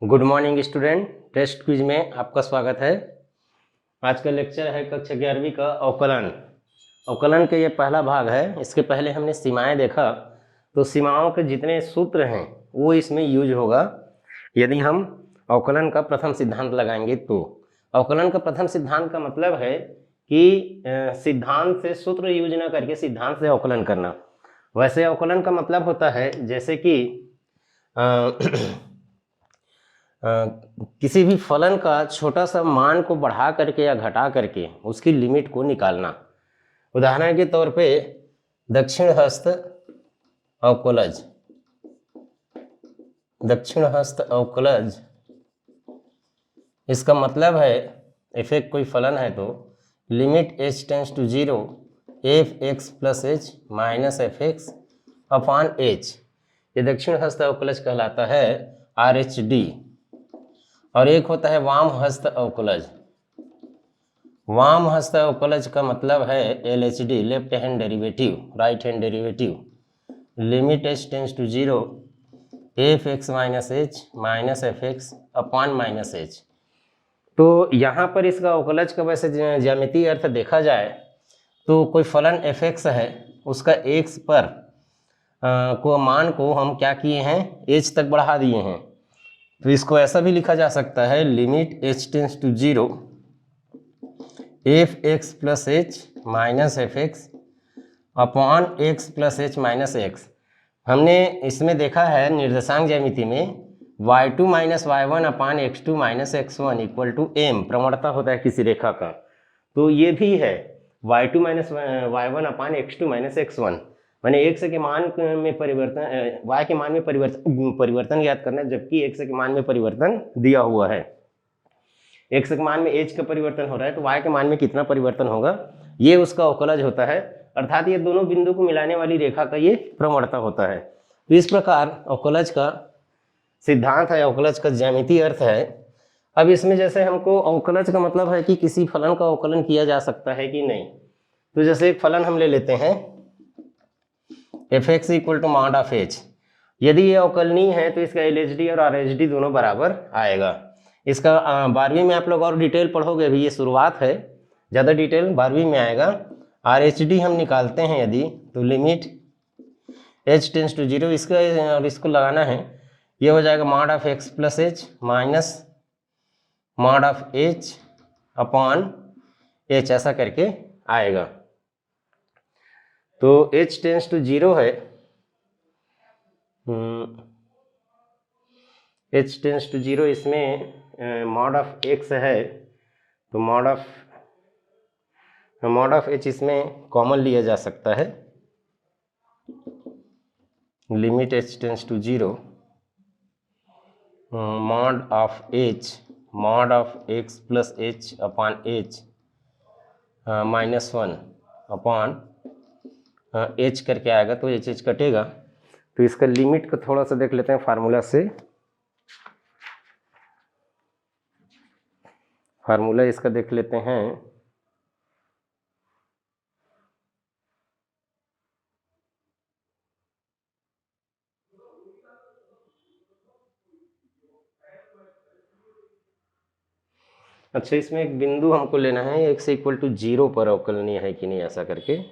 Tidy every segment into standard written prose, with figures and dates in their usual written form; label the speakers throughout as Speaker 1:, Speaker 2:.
Speaker 1: Good morning student. Test quiz में आपका स्वागत है। आज का लेक्चर है कक्षा 11वीं का अवकलन। अवकलन का ये पहला भाग है। इसके पहले हमने सीमाएं देखा, तो सीमाओं के जितने सूत्र हैं वो इसमें यूज होगा यदि हम अवकलन का प्रथम सिद्धांत लगाएंगे। तो अवकलन का प्रथम सिद्धांत का मतलब है कि सिद्धांत से सूत्र यूज ना करके सिद्धांत से अवकलन करना। वैसे अवकलन का मतलब होता है जैसे कि किसी भी फलन का छोटा सा मान को बढ़ा करके या घटा करके उसकी लिमिट को निकालना। उदाहरण के तौर पे दक्षिण हस्त अवकलज, दक्षिण हस्त अवकलज, इसका मतलब है एफ एक कोई फलन है तो limit h tends to 0 F X plus H minus F X upon H, ये दक्षिण हस्त अवकलज कहलाता है RHD। और एक होता है वाम हस्त अवकलज। वाम हस्त अवकलज का मतलब है LHD, left hand derivative, right hand derivative, limit h tends to 0 F X minus H minus F X upon minus H. तो यहाँ पर इसका अवकलज का वैसे ज्यामितीय अर्थ देखा जाए तो कोई फलन एफ एक्स है, उसका एक्स पर को मान को हम क्या किए हैं, h तक बढ़ा दिए हैं। तो इसको ऐसा भी लिखा जा सकता है limit h tends to 0 F X plus H minus F X upon X plus H minus X. हमने इसमें देखा है निर्देशांक ज्यामिति में y2 minus y1 upon x2 minus x1 equal to m प्रवणता होता है किसी रेखा का। तो ये भी है y2 minus y1 upon x2 minus x1, मैंने x के मान में परिवर्तन, y के मान में परिवर्तन याद करना है, जबकि x के मान में परिवर्तन दिया हुआ है। x के मान में h का परिवर्तन हो रहा है तो y के मान में कितना परिवर्तन होगा, ये उसका अवकलज होता है। अर्थात ये दोनों बिंदु को मिलाने वाली रेखा का ये प्रवणता होता है। तो इस प्रकार अवकलज का सिद्धांत है, अवकलज का ज्यामितीय अर्थ है। अब इसमें जैसे हमको अवकलज का मतलब है कि किसी फलन का अवकलन किया जा सकता है कि नहीं। तो जैसे एक फलन हम ले लेते हैं F x equal to mod of H. यदि ये अवकलनीय है तो इसका LHD और RHD दोनों बराबर आएगा। इसका 12वीं में आप लोग और डिटेल पढ़ोगे, अभी ये शुरुआत है, ज़्यादा डिटेल 12वीं में आएगा। RHD हम निकालते हैं यदि तो लिमिट h टेंस टू 0, इसका और इसको लगाना है, ये हो जाएगा mod of x plus H minus mod of H upon H, ऐसा करके आएगा। तो h टेंस टू 0 है, h टेंस टू 0, इसमें मॉड ऑफ x है तो मॉड ऑफ h इसमें कॉमन लिया जा सकता है। Limit h tends to 0 mod of h mod of x plus h upon h -1 upon h करके आएगा, तो h कटेगा। तो इसका लिमिट को थोड़ा सा देख लेते हैं फार्मूला से। फार्मूला इसका देख लेते हैं। अच्छा, इसमें एक बिंदु हमको लेना है x इक्वल टू 0 पर अवकलनीय है कि नहीं, ऐसा करके।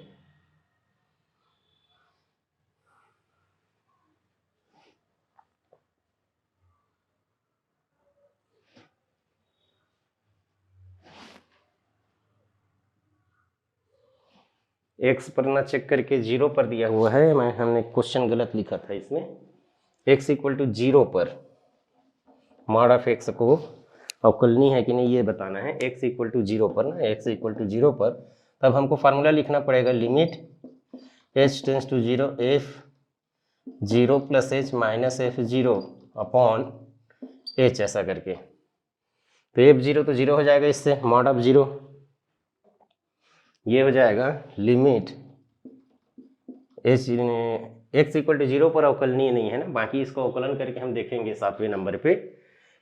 Speaker 1: x पर ना चेक करके 0 पर दिया हुआ है, हमने क्वेश्चन गलत लिखा था इसमें। x इक्वल टू 0 पर मॉड ऑफ x को अवकलनीय है कि नहीं ये बताना है। x इक्वल टू 0 पर ना, x इक्वल टू 0 पर तब हमको फार्मूला लिखना पड़ेगा limit h tends to 0 F 0 plus H minus F 0 upon h, ऐसा करके। तो f0 तो 0 हो जाएगा इससे, मॉड ऑफ 0, ये हो जाएगा लिमिट x इक्वल टू 0 पर अवकलनीय नहीं है ना, बाकी इसको अवकलन करके हम देखेंगे 7वें नंबर पे।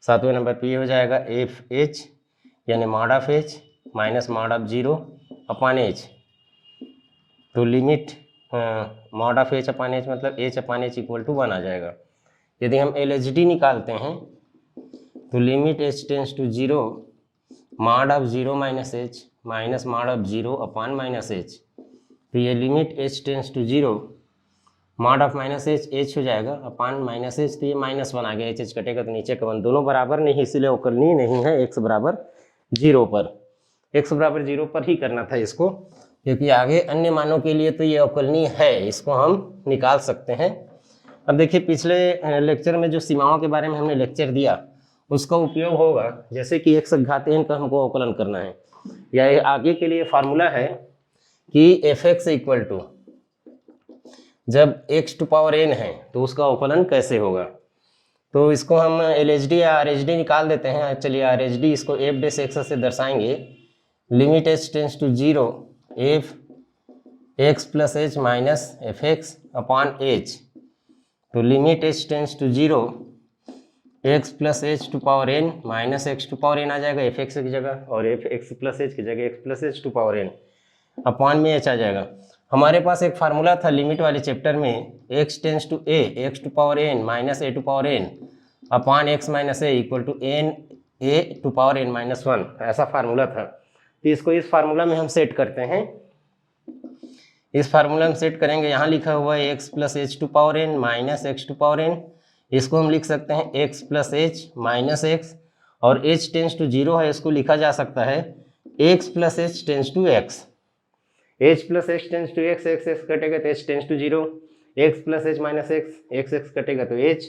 Speaker 1: 7वें नंबर पे ये हो जाएगा एफ एच यानी mod of H minus mod of 0 upon H. तो limit mod of H upon H मतलब H upon H equal to 1 आ जाएगा। यदि हम LHD निकालते हैं तो limit h tends to 0 mod of 0 minus H minus mod of 0 upon minus H. तो ये limit h tends to 0 mod of minus H हो जाएगा अपान माइनस एच, तो ये -1 आ गया, एच कटेगा तो नीचे का 1, दोनों बराबर नहीं, इसीलिए अवकलनीय नहीं है x बराबर 0 पर। x बराबर 0 पर ही करना था इसको, क्योंकि आगे अन्य मानों के लिए तो ये अवकलनीय है, इसको हम निकाल सकते हैं। अब देखिए पिछले लेक्चर में जो सीमाओं के बारे में हमने लेक्चर दिया उसका उपयोग होगा, जैसे कि x घात n का हमको अवकलन करना है, या आगे के लिए फार्मूला है कि f(x) इक्वल टू, जब x टू पावर n है तो उसका अवकलन कैसे होगा। तो इसको हम LHD या RHD निकाल देते हैं। चलिए RHD इसको f' से दर्शाएंगे, limit h tends to 0 f x plus H minus F X upon H. तो limit h tends to 0 x plus H to power n minus X to power n आ जाएगा एफ एक्स की जगह, और F X plus H की जगह x plus H to power n upon में h आ जाएगा। हमारे पास एक फार्मूला था लिमिट वाले चैप्टर में, x tends to a X to power n minus a to power n upon X minus a equal to n a to power n minus 1, ऐसा formula था। तो इसको इस फार्मूला में हम सेट करते हैं, इस फार्मूला में सेट करेंगे। यहाँ लिखा हुआ है x plus H to power n minus X to power n, इसको हम लिख सकते हैं x plus H minus X, और h टेंस टू 0 है, इसको लिखा जा सकता है x plus H tends to X. h plus H tends to X, X x कटेगा तो h tends to 0, x plus H minus X, X x कटेगा तो h।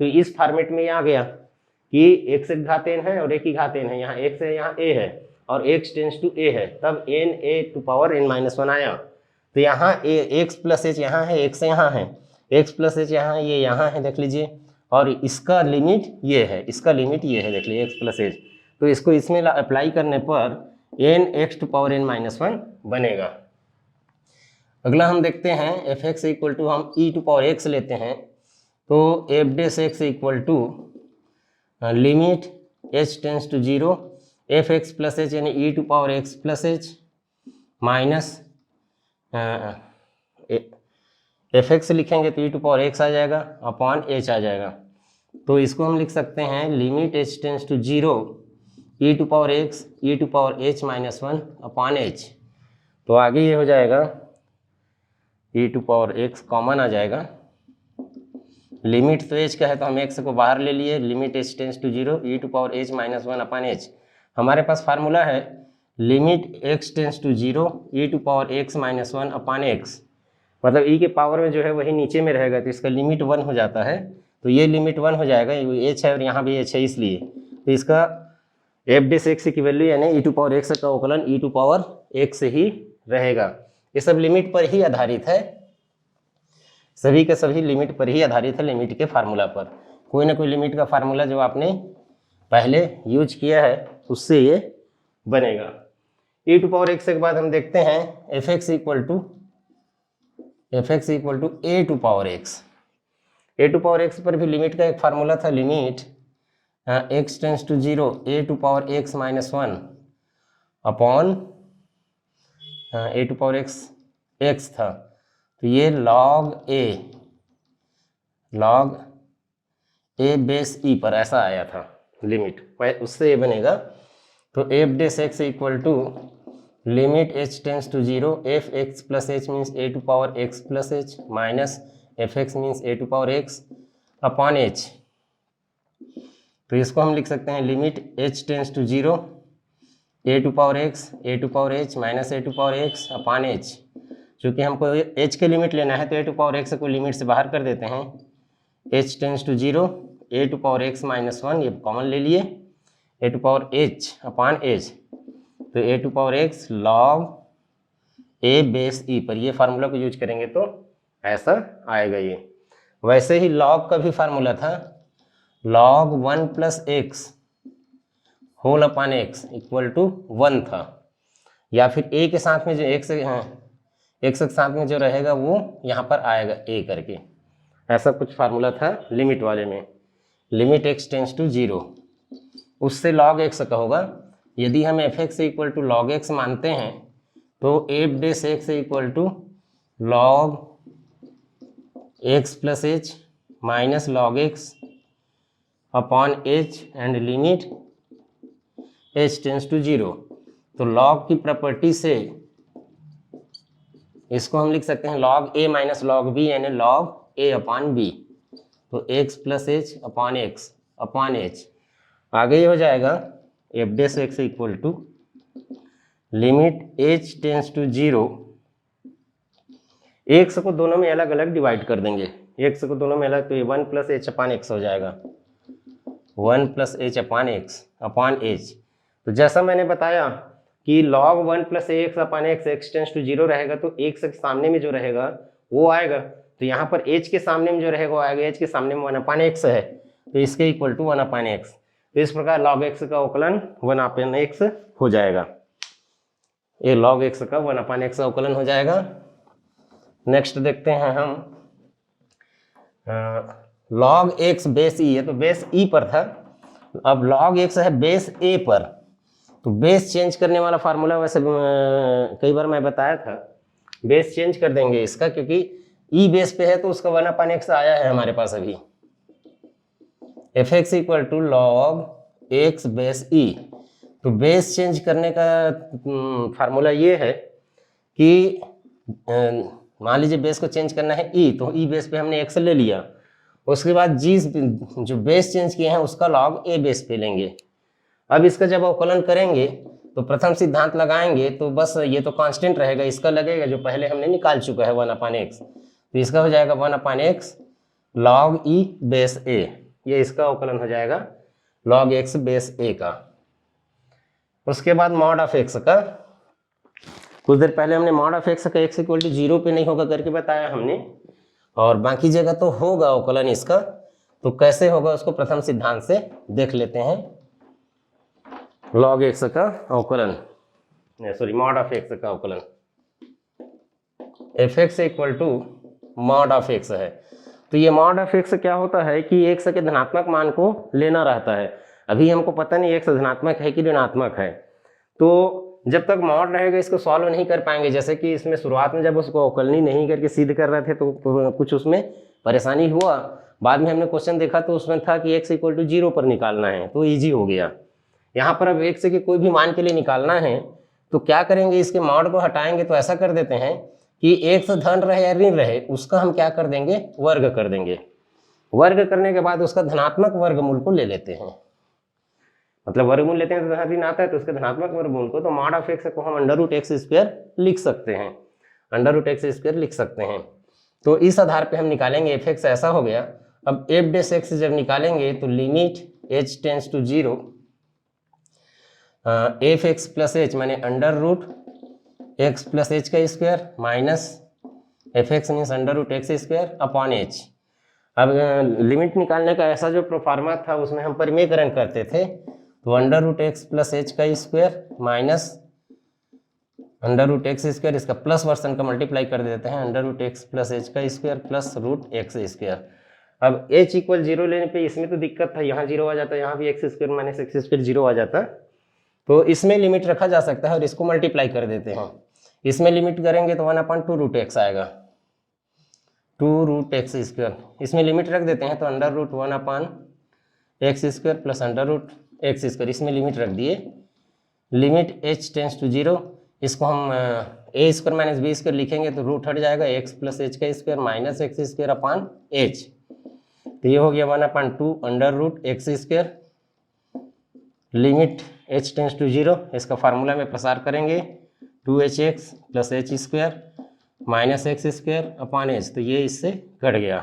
Speaker 1: तो इस फॉर्मेट में ये आ गया कि x एक घात n है और एक ही घात n है, यहाँ x है यहाँ a है, और x टेंस टू a है, तब n a to power n minus 1 आया। तो यहाँ x प्लस एच यहाँ है, x यहाँ है, x प्लस एच यहाँ ये यहाँ है, देख लीजिए, और इसका लिमिट ये है, इसका लिमिट ये है, देख लीजिए x प्लस एच। तो इसको इसमें अप्लाई करने पर n x to power n minus 1 बनेगा। अगला हम देखते हैं एफ एक्स इक्वल टू, हम e टू पावर x लेते हैं, तो F dash x equal to limit h tends to 0 F X plus H यानी e to power x plus H minus F X लिखेंगे तो e टू पावर x आ जाएगा upon h आ जाएगा। तो इसको हम लिख सकते हैं limit h tends to 0 e to power x e to power h minus 1 upon h। तो आगे ये हो जाएगा e to power x common आ जाएगा, लिमिट तो h का है तो हम x को बाहर ले लिए, limit h tends to 0 e to power h minus 1 upon h। हमारे पास फार्मूला है limit x tends to 0 e to power x minus 1 upon x, मतलब e के पावर में जो है वही नीचे में रहेगा, तो इसका लिमिट 1 हो जाता है, तो ये लिमिट 1 हो जाएगा, h है और यहाँ भी h है इसलिए। तो इसका एफ डेस एक्स की वैल्यू यानी e टू पावर x का अवकलन e टू पावर x ही रहेगा। ये सब लिमिट पर ही आधारित है, सभी के सभी लिमिट पर ही आधारित है, लिमिट के फार्मूला पर। कोई ना कोई लिमिट का फार्मूला जो आपने पहले यूज किया है उससे ये बनेगा। e टू पावर x के बाद हम देखते हैं F x equal to a to power x। a to power x पर भी लिमिट का एक फार्मूला था, limit x tends to 0 a to power x minus 1 upon a to power x था, तो ये log a बेस e पर ऐसा आया था लिमिट, उससे ये बनेगा। तो F dash x equal to limit h tends to 0 F X plus H means a to power x plus H minus F x means a to power x upon h। तो इसको हम लिख सकते हैं limit h tends to 0 a to power h minus a to power x upon h। चूँकि हमको h के limit लेना है तो a टू पावर x को लिमिट से बाहर कर देते हैं, h tends to 0 a to power x minus 1 ये कॉमन ले लिए, a to power h upon h, तो a to power x log a base e पर, ये फार्मूला को यूज करेंगे तो ऐसा आएगा ये। वैसे ही log का भी फार्मूला था, log 1 plus X whole upon x equal to 1 था, या फिर a के साथ में जो x के साथ में जो रहेगा वो यहाँ पर आएगा a करके, ऐसा कुछ फार्मूला था लिमिट वाले में, लिमिट x टेंस टू 0 उससे log x का होगा। यदि हम F x equal to log X मानते हैं तो F dash x equal to log X plus H minus log X upon H and limit H tends to 0। तो log की प्रॉपर्टी से इसको हम लिख सकते हैं log a minus log b यानी log a अपॉन b। तो x plus H upon x upon h, आगे ये हो जाएगा f dash x equal to limit H tends to 0। X को दोनों में अलग अलग डिवाइड कर देंगे, एक्स को दोनों में अलग, तो ये 1 प्लस एच अपॉन एक्स हो जाएगा, 1 plus H upon x upon H. तो जैसा मैंने बताया कि log 1 plus x upon x x tends to 0 रहेगा, तो एक्स के सामने में जो रहेगा वो आएगा, तो यहाँ पर एच के सामने में जो रहेगा वो आएगा, एच के सामने में 1 अपॉन एक्स है, तो इसके इक्वल टू 1 अपॉन एक्स। तो इस प्रकार log x का अवकलन 1 अपॉन एक्स हो जाएगा, ये log x का 1 अपॉन एक्स का अवकलन हो जाएगा। नेक्स्ट देखते हैं हम log x बेस ई है, तो बेस ई पर था, अब log x है बेस a पर, तो बेस चेंज करने वाला फार्मूला वैसे कई बार मैं बताया था, बेस चेंज कर देंगे इसका, क्योंकि ई बेस पे है तो उसका 1 अपॉन एक्स आया है हमारे पास अभी। F x equal to log X base E, तो बेस चेंज करने का फार्मूला ये है कि मान लीजिए बेस को चेंज करना है ई, तो ई बेस पे हमने एक्स ले लिया, उसके बाद जी जो बेस चेंज किए हैं उसका लॉग ए बेस पे लेंगे। अब इसका जब अवकलन करेंगे तो प्रथम सिद्धांत लगाएंगे, तो बस ये तो कांस्टेंट रहेगा, इसका लगेगा जो पहले हमने निकाल चुका है 1 अपॉन एक्स, तो इसका हो जाएगा 1 upon X log E base A, ये इसका अवकलन हो जाएगा log x बेस a का। उसके बाद मॉड ऑफ x का, कुछ देर पहले हमने मॉड ऑफ x का x इक्वल टू 0 पे नहीं होगा करके बताया हमने, और बाकी जगह तो होगा अवकलन इसका, तो कैसे होगा उसको प्रथम सिद्धांत से देख लेते हैं। log x का अवकलन, सॉरी मॉड ऑफ x का अवकलन, f x equal to mod of x है, तो ये मॉड ऑफ x क्या होता है कि x के धनात्मक मान को लेना रहता है। अभी हमको पता नहीं x धनात्मक है कि ऋणात्मक है, तो जब तक मॉड रहेगा इसको सॉल्व नहीं कर पाएंगे। जैसे कि इसमें शुरुआत में जब उसको अवकलनी नहीं करके सिद्ध कर रहे थे तो कुछ उसमें परेशानी हुआ, बाद में हमने क्वेश्चन देखा तो उसमें था कि x इक्वल टू 0 पर निकालना है, तो ईजी हो गया। यहाँ पर अब x के कोई भी मान के लिए निकालना है तो क्या करेंगे, इसके मॉड को हटाएंगे, तो ऐसा कर देते हैं कि x धन रहे या ऋण रहे उसका हम क्या कर देंगे, वर्ग कर देंगे। वर्ग करने के बाद उसका धनात्मक वर्गमूल को ले लेते हैं, मतलब वर्गमूल लेते हैं तो ऋण आता है तो उसके धनात्मक वर्गमूल को, तो मॉड ऑफ x को हम अंडर रूट एक्स स्क्वायर लिख सकते हैं, अंडर रूट एक्स स्क्वायर लिख सकते हैं। तो इस आधार पे हम निकालेंगे एफ एक्स, ऐसा हो गया। अब एफ डेस एक्स जब निकालेंगे तो limit H tends to 0 F X plus H माने under root X plus H का square minus F x means under root x square upon H. अब लिमिट निकालने का ऐसा जो प्रोफार्मा था उसमें हम परिमेयकरण करते थे, तो under root X plus H का square minus under root x square, इसका प्लस वर्सन का मल्टीप्लाई कर देते हैं, under root X plus H का square plus root x square. अब h इक्वल 0 लेने पे इसमें तो दिक्कत था, यहाँ 0 आ जाता, यहाँ भी x square minus x square 0 आ जाता, तो इसमें लिमिट रखा जा सकता है और इसको मल्टीप्लाई कर देते हैं। इसमें लिमिट करेंगे तो 1/2 रूट एक्स आएगा, 2 रूट एक्स स्क्वायर, इसमें लिमिट रख देते हैं तो under root 1/x square plus under root x square, इसमें लिमिट रख दिए। लिमिट h टेंस टू 0, इसको हम a square minus b square लिखेंगे तो रूट हट जाएगा, x प्लस एच का square minus x square upon H, तो ये हो गया 1/2 under root x square. Limit h tends to 0, इसका फार्मूला में प्रसार करेंगे 2hx plus h square minus x square upon H, तो ये इससे कट गया।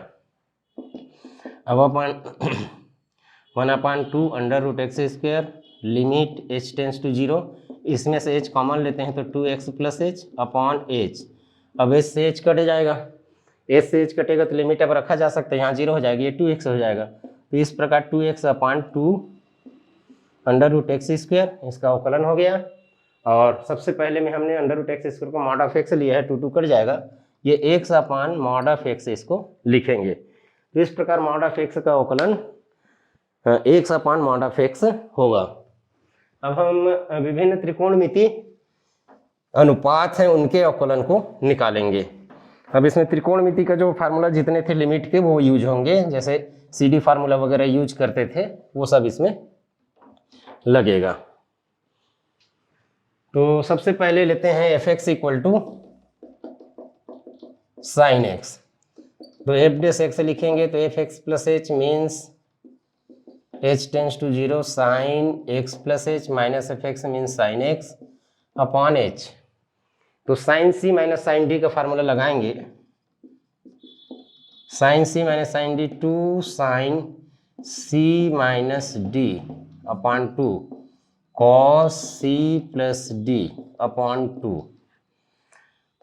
Speaker 1: अब अपन 1/2 under root x square limit h tends to 0, इसमें से h कॉमन लेते हैं तो 2x plus H upon H. अब h से h कट जाएगा, h से h कटेगा तो लिमिट अब रखा जा सकता है, यहाँ 0 हो जाएगी, ये 2x हो जाएगा, तो इस प्रकार 2x upon 2 under root x square, इसका अवकलन हो गया। और सबसे पहले में हमने अंडर रूट एक्स स्क्वायर को मॉड ऑफ एक्स लिया है, 2 कट जाएगा, ये x upon mod of x इसको लिखेंगे। तो इस प्रकार मॉड ऑफ एक्स का अवकलन x upon mod of x होगा। अब हम विभिन्न त्रिकोणमिति अनुपात हैं उनके अवकलन को निकालेंगे। अब इसमें त्रिकोणमिति का जो फार्मूला जितने थे लिमिट के वो यूज होंगे, जैसे CD फार्मूला वगैरह यूज करते थे वो सब इसमें लगेगा। तो सबसे पहले लेते हैं fx equal to sine x. तो f डैश एक्स लिखेंगे तो fx plus H means h tends to 0 sign x plus H minus fx means sine x upon h। तो साइन सी माइनस साइन डी का फार्मूला लगाएंगे, sine सी minus sine D 2 sine सी minus D upon 2 cos C plus D upon 2।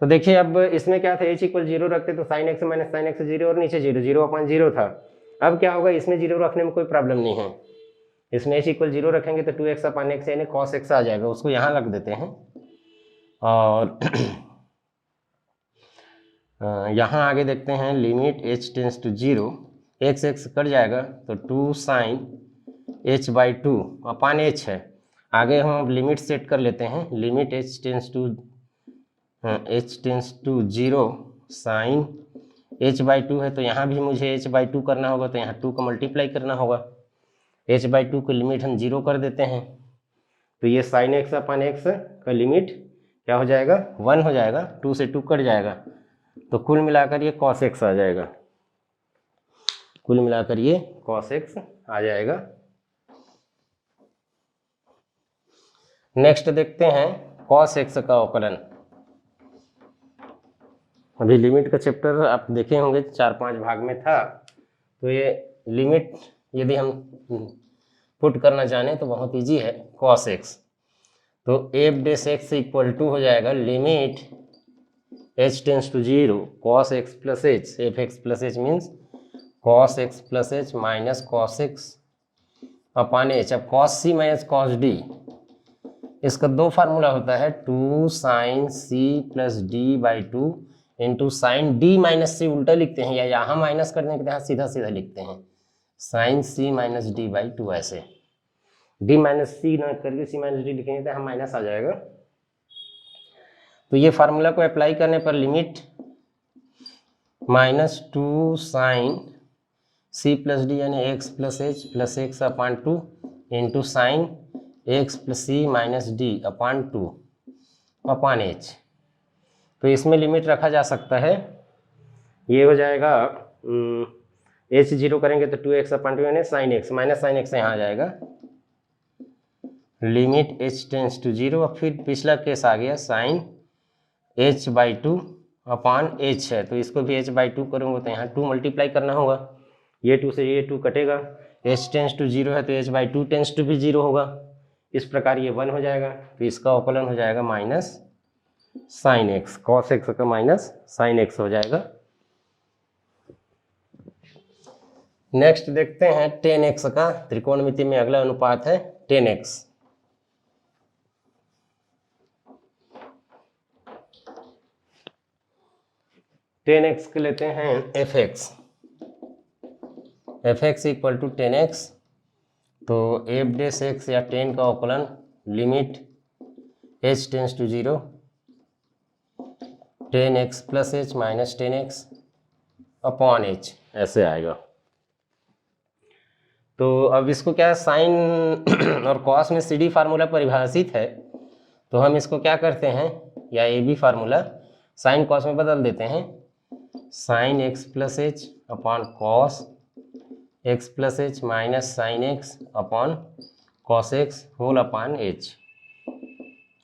Speaker 1: तो देखिए अब इसमें क्या था, h equal 0 रखते तो sine x minus sine x 0 और नीचे 0 0 अपॉन 0 था। अब क्या होगा, इसमें 0 रखने में कोई प्रॉब्लम नहीं है, इसमें h इक्वल 0 रखेंगे तो 2x अपॉन एक्स यानी कॉस एक्स आ जाएगा, उसको यहाँ रख देते हैं। और यहाँ आगे देखते हैं limit h tends to 0, x x cut जाएगा तो 2 sine h by 2 upon h है। आगे हम लिमिट सेट कर लेते हैं, limit h tends to 0 sine h by 2 है तो यहाँ भी मुझे h बाई 2 करना होगा, तो यहाँ 2 को मल्टीप्लाई करना होगा। h बाई 2 की लिमिट हम 0 कर देते हैं, तो ये साइन एक्स अपॉन एक्स का लिमिट क्या हो जाएगा, 1 हो जाएगा, 2 से 2 कट जाएगा, तो कुल मिलाकर ये कॉस एक्स आ जाएगा, कुल मिलाकर ये कॉस एक्स आ जाएगा। नेक्स्ट देखते हैं कॉस एक्स का अवकलन। अभी लिमिट का चैप्टर आप देखे होंगे 4-5 भाग में था, तो ये लिमिट यदि हम पुट करना चाहें तो बहुत इजी है। कॉस एक्स तो F dash x equal to हो जाएगा limit h tends to 0 cos x plus H, F X plus H means cos x plus H minus cos x upon H. अब cos सी minus cos D, इसका दो formula होता है, 2 sine C plus D by 2 into sine D minus C उल्टा लिखते हैं, या यहाँ माइनस करने के यहाँ सीधा सीधा लिखते हैं, sine C minus d by 2। ऐसे डी माइनस सी ना करके सी माइनस डी लिखेंगे तो यहाँ माइनस आ जाएगा। तो ये फार्मूला को अप्लाई करने पर limit minus 2 sine C plus D यानी X plus x upon 2 into sine x plus C minus D upon 2 upon H. तो इसमें लिमिट रखा जा सकता है, ये हो जाएगा एच 0 करेंगे तो 2x अपॉन 2 यानी sign x minus sine x यहाँ आ जाएगा, लिमिट h टेंस टू 0। और फिर पिछला केस आ गया sine h by 2 upon h है, तो इसको भी h बाई 2 करूँगा तो यहाँ 2 मल्टीप्लाई करना होगा, ये 2 से ये 2 कटेगा, h टेंस टू 0 है तो h बाई 2 टेंस टू भी 0 होगा, इस प्रकार ये 1 हो जाएगा। तो इसका अवकलन हो जाएगा minus sine x, cos x का माइनस साइन एक्स हो जाएगा। नेक्स्ट देखते हैं टेन एक्स का, त्रिकोणमिति में अगला अनुपात है टेन एक्स। टेन एक्स के लेते हैं F x equal to tan x. तो एफ डैश एक्स या टेन का अवकलन limit h tends to 0 tan x plus H minus tan x upon h ऐसे आएगा। तो अब इसको क्या साइन और कॉस में सी डी फार्मूला परिभाषित है, तो हम इसको क्या करते हैं, या A B formula sine cos में बदल देते हैं, sine x plus H upon cos x plus H minus sine x upon cos X whole upon H.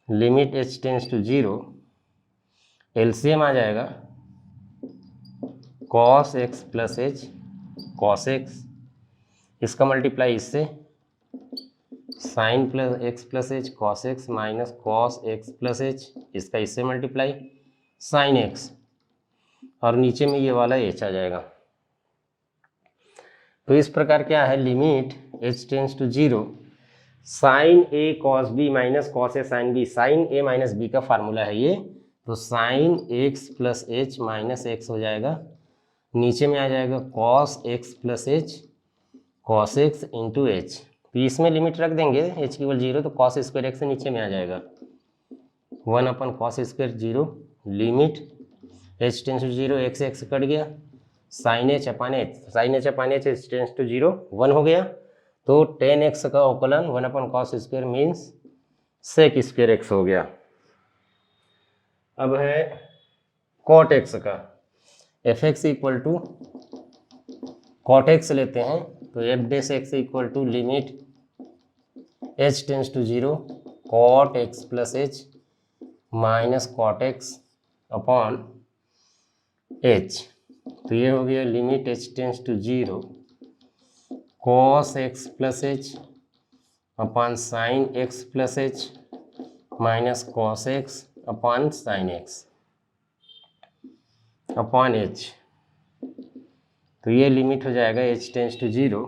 Speaker 1: Limit h tends to 0, LCM आ जाएगा cos x plus H cos X, इसका multiply इससे sine plus x plus H cos x minus cos x plus H, इसका इससे multiply sine x, और नीचे में ये वाला एच आ जाएगा। तो इस प्रकार क्या है, limit h tends to 0 sine A cos B minus cos A sine b, sine A minus b का फार्मूला है ये, तो sine x plus H minus x हो जाएगा, नीचे में आ जाएगा cos x plus H cos x into h. तो इसमें लिमिट रख देंगे h की वैल्यू 0 तो कॉस स्क्वायर एक्स नीचे में आ जाएगा 1 upon cos square 0, limit H tends to 0, एक से एक्स कट गया, sine H upon H, sine H upon H, H tends to 0 1 हो गया। तो टेन एक्स का अवकलन 1 upon cos square means sec square X हो गया। अब है कॉट एक्स का, F x equal to cot X लेते हैं तो F dash x equal to limit H tends to 0 cot X plus H minus cot X upon H. तो ये हो गया limit H tends to 0 cos x plus H upon sine x plus H minus cos x upon sine x upon H. तो ये limit हो जाएगा h tends to 0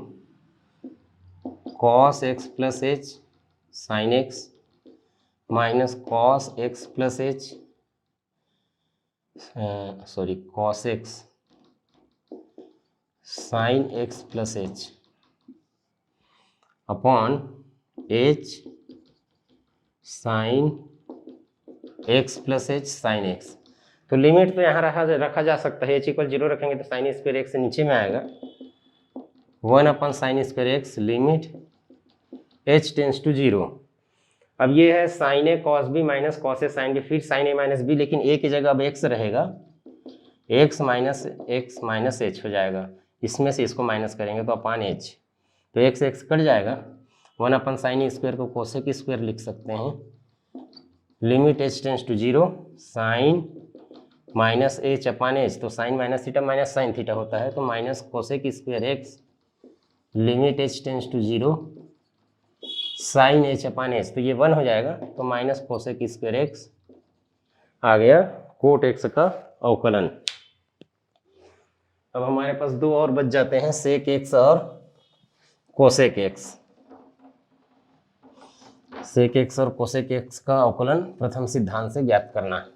Speaker 1: cos x plus H sine x minus cos x plus H cos x sine x plus H upon h sine x plus H sine x. तो limit तो यहाँ रखा जा सकता है, एच इक्वल 0 रखेंगे तो sign square x नीचे में आएगा 1 upon sine square x limit H tends to 0। अब ये है साइन ए कॉस बी माइनस कॉस ए साइन बी, फिर साइन ए माइनस बी, लेकिन ए की जगह अब एक्स रहेगा, एक्स माइनस एच हो जाएगा, इसमें से इसको माइनस करेंगे तो अपान एच, तो एक्स एक्स कट जाएगा, 1 अपन साइन स्क्वायर को कोसेक स्क्वायर लिख सकते हैं limit H tends to 0 sine minus H upon H, तो sine minus theta minus sine theta होता है, तो minus cosec square x limit H tends to 0 sine H upon H, तो ये 1 हो जाएगा, तो माइनस कोसेक स्क्वायर एक्स आ गया कोट एक्स का अवकलन। अब हमारे पास दो और बच जाते हैं, सेक एक्स और कोसेक एक्स। सेक एक्स और कोसेक एक्स का अवकलन प्रथम सिद्धांत से ज्ञात करना है।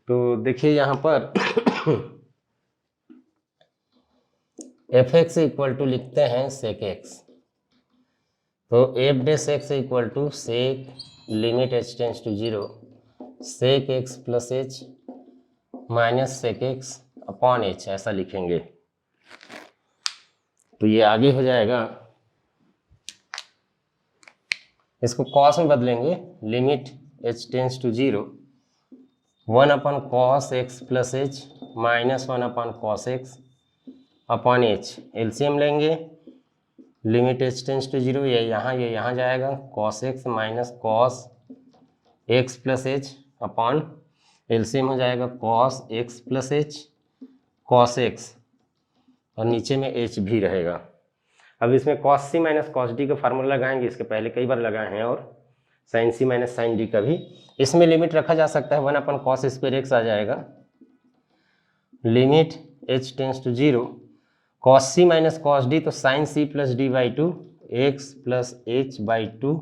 Speaker 1: तो देखिए यहाँ पर एफ एक्स इक्वल टू लिखते हैं सेक एक्स, तो F dash x equal to sec limit H tends to 0 sec x plus H minus sec x upon H, ऐसा लिखेंगे। तो ये आगे हो जाएगा, इसको कॉस में बदलेंगे, limit H tends to 0 1 upon cos x plus H minus 1 upon cos x upon H, LCM लेंगे, लिमिट एच टेंस टू 0 ये यहाँ जाएगा, cos x minus cos x plus H upon LCM हो जाएगा cos x plus H cos x, और नीचे में h भी रहेगा। अब इसमें कॉस सी माइनस कॉस डी का फार्मूला लगाएंगे, इसके पहले कई बार लगाए हैं, और साइन सी माइनस साइन डी का भी इसमें लिमिट रखा जा सकता है, 1 अपन कॉस स्क्वायर एक्स आ जाएगा, limit H tends to 0 cos C minus cos D, तो sine C plus D by 2 X plus H by 2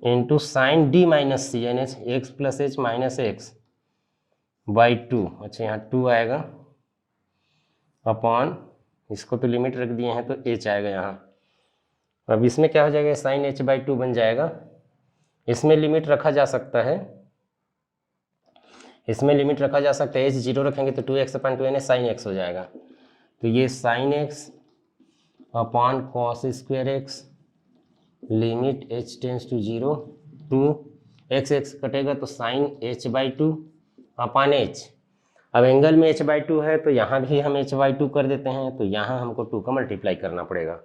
Speaker 1: into sine D minus C यानी X plus H minus X by 2, अच्छा यहाँ 2 आएगा upon, इसको तो limit रख दिए हैं तो एच आएगा यहाँ। अब इसमें क्या हो जाएगा, साइन एच बाई 2 बन जाएगा, इसमें लिमिट रखा जा सकता है, इसमें लिमिट रखा जा सकता है, एच 0 रखेंगे तो 2x अपन 2 यानी साइन एक्स हो जाएगा, तो ये sine x upon cos square x limit H tends to 0 2 x कटेगा तो sine h by 2 upon H. अब एंगल में h बाई 2 है तो यहाँ भी हम h बाई 2 कर देते हैं, तो यहाँ हमको 2 का मल्टीप्लाई करना पड़ेगा,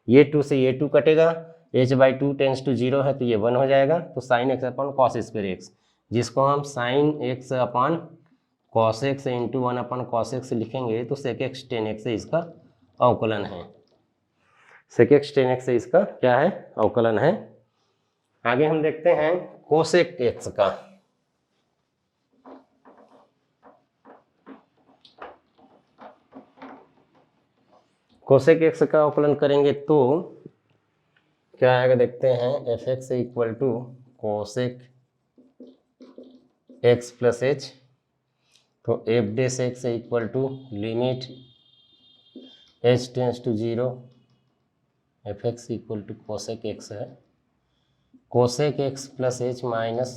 Speaker 1: ये 2 से ये 2 कटेगा, h बाई 2 टेंस टू 0 है तो ये 1 हो जाएगा, तो sine x upon cos square x, जिसको हम sine x upon cos x into 1 upon cos x लिखेंगे, तो सेक एक्स टेन एक्स से इसका अवकलन है, सेक एक्स टेन एक्स से इसका क्या है, अवकलन है। आगे हम देखते हैं कोसेक एक्स का। कोसेक एक्स का अवकलन करेंगे तो क्या आएगा, देखते हैं, F x equal to cosec X plus H, तो F dash x equal to limit H tends to 0 F x equal to cosec X है, cosec X plus H minus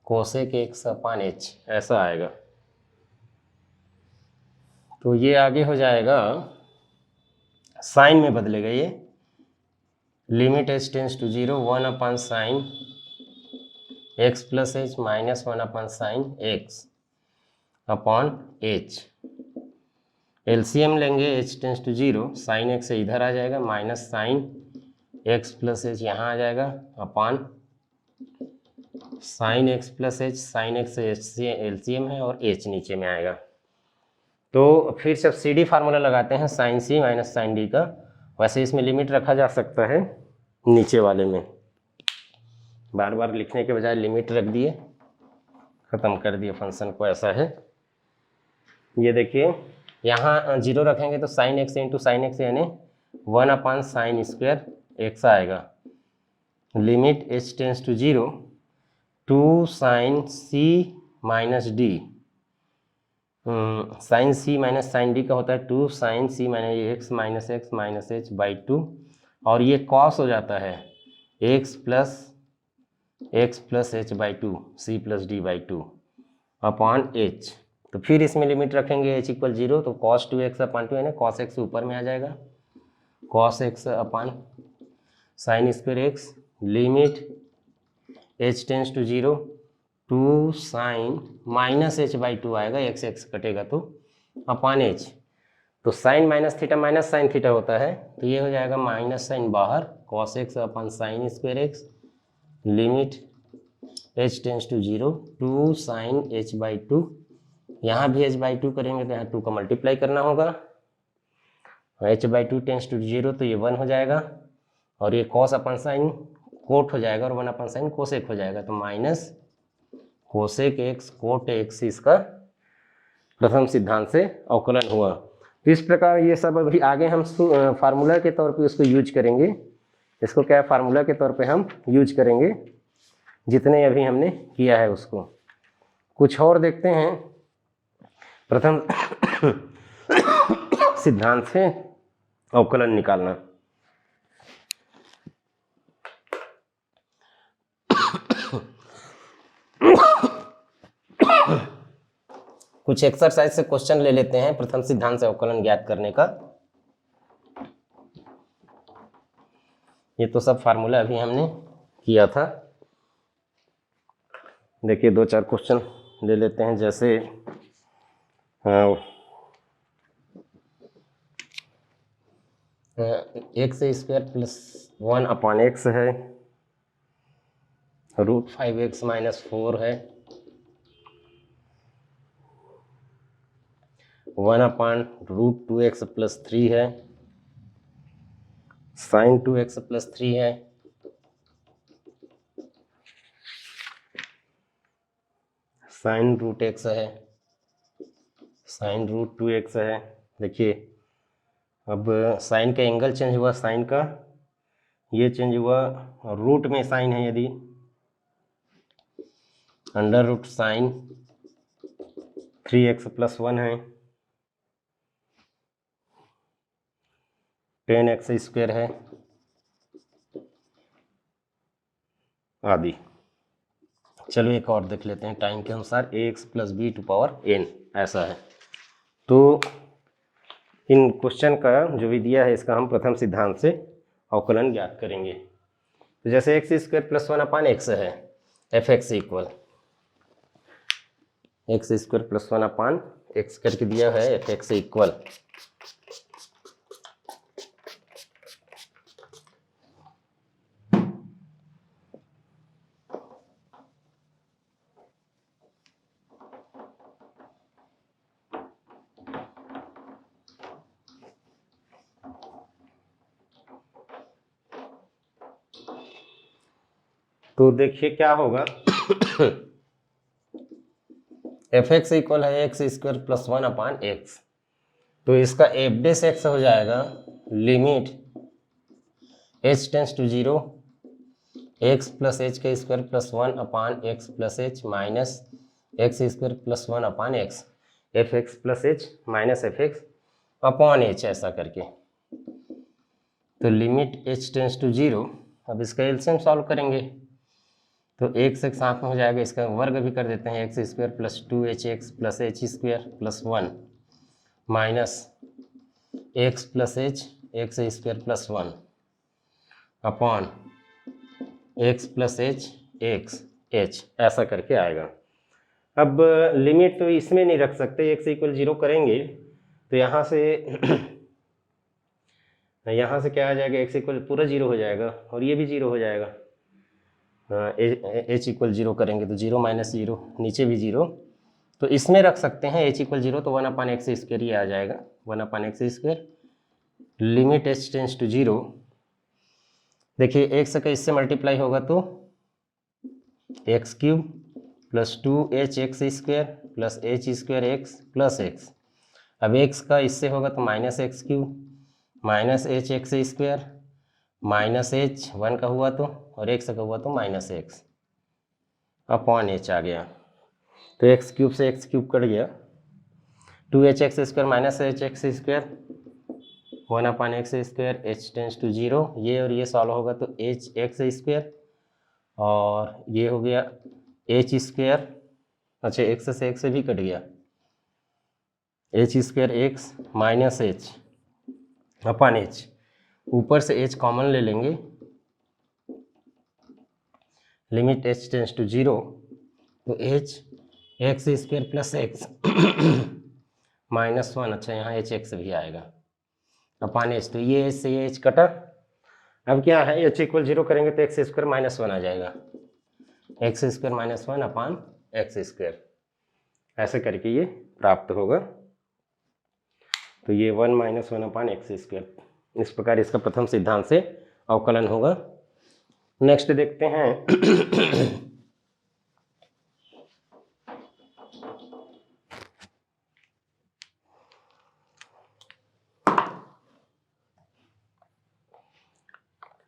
Speaker 1: cosec X upon H, ऐसा आएगा। तो ये आगे हो जाएगा, sign में बदलेगा ये, limit H tends to 0 1 upon sine x plus H minus 1 upon sine x upon H. LCM लेंगे, H tends to 0, sine X से इधर आ जाएगा, minus sine x plus H यहाँ आ जाएगा, upon sine x plus H, sine X से H से एलसीएम है और एच नीचे में आएगा। तो फिर जब सी डी फार्मूला लगाते हैं साइन सी माइनस साइन डी का, वैसे इसमें लिमिट रखा जा सकता है नीचे वाले में, बार बार लिखने के बजाय लिमिट रख दिए, ख़त्म कर दिए फंक्शन को, ऐसा है। ये देखिए यहाँ 0 रखेंगे तो sine x into sine x यानी 1 अपान साइन स्क्वायर एक्स आएगा, limit H tends to 0 two sine C minus d, sine C minus sine D का होता है 2 sine C minus x minus h by 2, और ये कॉस हो जाता है x plus H by 2 c plus D by 2 upon H. तो फिर इसमें लिमिट रखेंगे एच इक्वल 0, तो कॉस 2x अपान 2 यानी कॉस एक्स ऊपर में आ जाएगा, cos x upon sine square x, limit H tends to 0 2 sine minus h by 2 आएगा, एक्स एक्स कटेगा तो अपान एच। तो साइन माइनस साइन थीटा होता है, तो ये हो जाएगा माइनस साइन बाहर, cos x upon sine square x, limit H tends to 0 2 sine h by 2, यहाँ भी एच बाई 2 करेंगे तो यहाँ 2 का मल्टीप्लाई करना होगा, एच बाई 2 टेंस टू 0 तो ये 1 हो जाएगा, और ये कॉस अपन साइन कोट हो जाएगा और 1 अपन साइन कोसेक हो जाएगा, तो minus cosec x cot x इसका प्रथम सिद्धांत से अवकलन हुआ। तो इस प्रकार ये सब अभी आगे हम फार्मूला के तौर पे उसको यूज करेंगे, इसको क्या फार्मूला के तौर पे हम यूज करेंगे, जितने अभी हमने किया है उसको। कुछ और देखते हैं, प्रथम सिद्धांत से अवकलन निकालना। कुछ एक्सरसाइज से क्वेश्चन ले लेते हैं प्रथम सिद्धांत से अवकलन ज्ञात करने का। ये तो सब फार्मूला अभी हमने किया था। देखिए 2-4 क्वेश्चन ले लेते हैं, जैसे x square plus 1 upon x है, रूट 5x माइनस 4 है, 1 अपान रूट 2x प्लस 3 है, साइन 2x प्लस 3 है, साइन रूट एक्स है, साइन रूट 2x है। देखिए अब साइन का एंगल चेंज हुआ, साइन का ये चेंज हुआ, रूट में साइन है यदि, under root sine 3x plus 1 है, 10x स्क्वायर है आदि। चलो एक और देख लेते हैं टाइम के अनुसार, ax plus b to power n, ऐसा है। तो इन क्वेश्चन का जो भी दिया है इसका हम प्रथम सिद्धांत से अवकलन ज्ञात करेंगे। तो जैसे x square plus 1 upon x है, f x equal x square plus 1 upon x करके दिया है, एफ एक्स इक्वल तो देखिए क्या होगा, एफ एक्स इक्वल है X square plus 1 upon X, तो इसका एफ डेस एक्स हो जाएगा limit H tends to 0 X plus H का square plus 1 upon X plus H minus x square plus 1 upon X F X plus H minus F X upon H, ऐसा करके। तो limit H tends to 0, अब इसका LCM solve करेंगे तो एक से साथ में हो जाएगा, इसका वर्ग भी कर देते हैं, x square plus 2 H x plus h square plus 1 minus x plus H x square plus 1 upon X plus H x H, ऐसा करके आएगा। अब लिमिट तो इसमें नहीं रख सकते, एक्स इक्वल 0 करेंगे तो यहाँ से यहाँ से क्या आ जाएगा, एक्स इक्वल पूरा 0 हो जाएगा और ये भी 0 हो जाएगा। एच इक्वल 0 करेंगे तो 0 माइनस 0, नीचे भी 0, तो इसमें रख सकते हैं एच इक्वल 0, तो 1 अपान एक्स स्क्वायर ये आ जाएगा, 1 upon x square. Limit H tends to 0, देखिए एक्स का इससे मल्टीप्लाई होगा तो x cube plus 2h x square plus h square x plus x. अब एक्स का इससे होगा तो minus x cube minus h x square minus h 1 का हुआ तो, और एक्स का हुआ तो माइनस एक्स अपॉन एच आ गया। तो एक्स क्यूब से एक्स क्यूब कट गया, 2h x square minus h x square 1 upon x square, h tends to 0, ये और ये सॉल्व होगा तो एच एक्स स्क्वायर और ये हो गया एच स्क्वायर, अच्छा एक्स से एक्स भी कट गया, h square x minus H upon h, ऊपर से एच कॉमन ले लेंगे, लिमिट एच टेंस टू 0, तो H x square plus x minus 1, अच्छा यहाँ एच एक्स भी आएगा अपान एच, तो ये एच से ये एच कटा। अब क्या है, एच इक्वल 0 करेंगे तो एक्स स्क्वायर माइनस 1 आ जाएगा, x square minus 1 upon x square, ऐसे करके ये प्राप्त होगा। तो ये 1 माइनस 1 अपान एक्स स्क्वायर, इस प्रकार इसका प्रथम सिद्धांत से अवकलन होगा। नेक्स्ट देखते हैं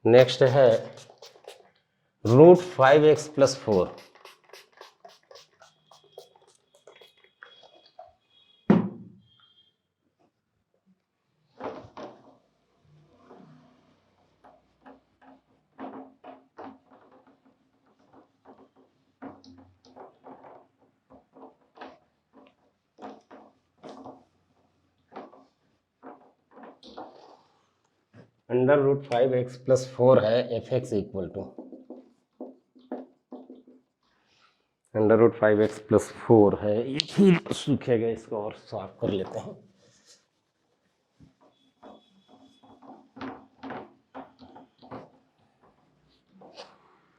Speaker 1: नेक्स्ट है √5x plus 4। Under root 5x plus 4 है, f x equal to under root 5x plus 4 है, ये फिर सूखेगा, इसको और साफ कर लेते हैं।